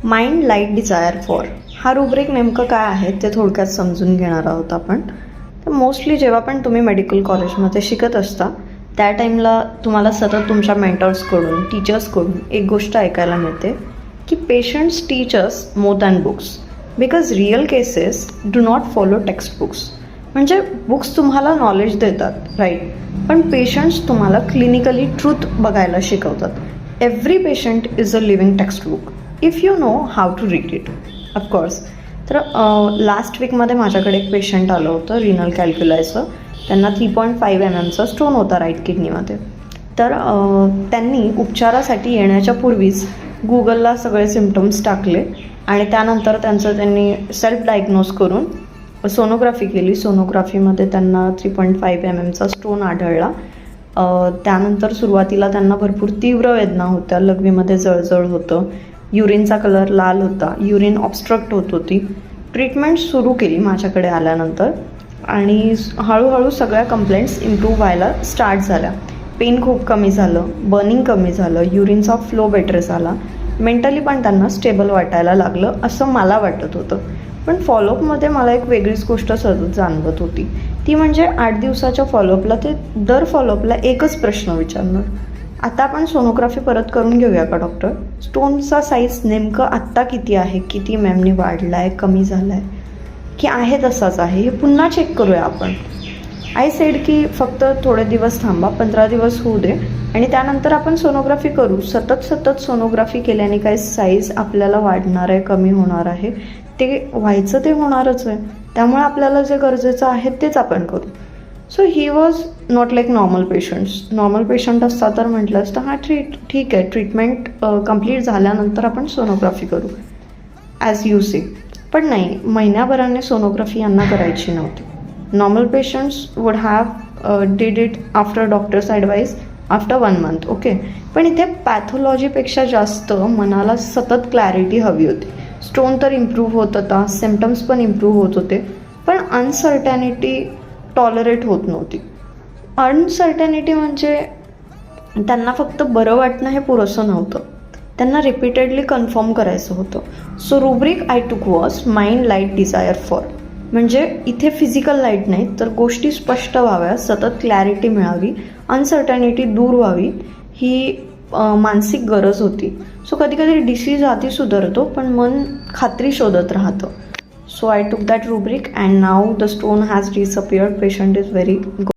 Mind light desire for हा rubric नेमकं काय आहे ते थोडक्यात समजून घेणार आहोत आपण. तर मोस्टली जेव्हा पण तुम्ही मेडिकल कॉलेजमध्ये शिकत असता त्या टाईमला तुम्हाला सतत तुमच्या मेंटर्सकडून टीचर्सकडून एक गोष्ट ऐकायला मिळते की patients teach us more than books because real cases do not follow textbooks. म्हणजे बुक्स तुम्हाला नॉलेज देतात राईट, पण पेशंट्स तुम्हाला क्लिनिकली ट्रूथ बघायला शिकवतात. Every patient is a living textbook if you know how to read it of course. तर last वीकमध्ये माझ्याकडे एक पेशंट आलं होतं रिनल कॅल्क्युलायचं. त्यांना 3.5 mm स्टोन होता राईट किडनीमध्ये. तर त्यांनी उपचारासाठी येण्याच्या पूर्वीच गुगलला सगळे सिम्पटम्स टाकले आणि त्यानंतर त्यांनी सेल्फ डायग्नोज करून सोनोग्राफी केली. सोनोग्राफीमध्ये त्यांना 3.5 mm स्टोन आढळला. त्यानंतर सुरुवातीला त्यांना भरपूर तीव्र वेदना होत्या, लघवीमध्ये जळजळ होतं, युरिनचा कलर लाल होता, युरिन ऑब्स्ट्रक्ट होत होती. ट्रीटमेंट सुरू केली माझ्याकडे आल्यानंतर आणि हळूहळू सगळ्या कंप्लेंट्स इम्प्रूव्ह व्हायला स्टार्ट झाल्या. पेन खूप कमी झालं, बर्निंग कमी झालं, युरिनचा फ्लो बेटर झाला, मेंटली पण त्यांना स्टेबल वाटायला लागलं असं मला वाटत होतं. पण फॉलोअपमध्ये मला एक वेगळीच गोष्ट सतत जाणवत होती. ती म्हणजे 8 दिवसाच्या फॉलोअपला ते दर फॉलोअपला एकच प्रश्न विचारणार, आता आपण सोनोग्राफी परत करून घेऊया का डॉक्टर? स्टोनचा साईज नेमकं आत्ता किती आहे, किती मॅमनी वाढला आहे, कमी झाला आहे की आहे तसाच आहे, हे पुन्हा चेक करूया आपण. आय सेड की फक्त थोडे दिवस थांबा, 15 दिवस होऊ दे आणि त्यानंतर आपण सोनोग्राफी करू. सतत सोनोग्राफी केल्याने काही साईज आपल्याला वाढणार आहे, कमी होणार आहे, ते व्हायचं ते होणारच आहे. त्यामुळे आपल्याला जे गरजेचं आहे तेच आपण करू. So he was not like normal patients. Normal patient असता तर म्हटलं असतं हां ठीक आहे, ट्रीटमेंट कंप्लीट झाल्यानंतर आपण सोनोग्राफी करू ॲज यू से. पण नाही, महिन्याभराने सोनोग्राफी यांना करायची नव्हती. Normal patients would have did it after doctors advice after 1 month okay. पण इथे पॅथॉलॉजीपेक्षा जास्त मनाला सतत क्लॅरिटी हवी होती. स्टोन तर इम्प्रूव्ह होत होता, सिम्पटम्स पण इम्प्रूव्ह होत होते, पण अनसर्टॅनिटी टॉलरेट होत नव्हती. अनसर्टॅनिटी म्हणजे त्यांना फक्त बरं वाटणं हे पुरेसं नव्हतं, त्यांना रिपीटेडली कन्फर्म करायचं होतं. So rubric I took was mind light desire for. म्हणजे इथे फिजिकल लाईट नाही तर गोष्टी स्पष्ट व्हाव्या, सतत क्लॅरिटी मिळावी, अनसर्टॅनिटी दूर व्हावी, ही मानसिक गरज होती. सो कधी कधी डिसीज आधी सुधारतो पण मन खात्री शोधत राहतं. So I took that rubric and now the stone has disappeared. Patient is very good.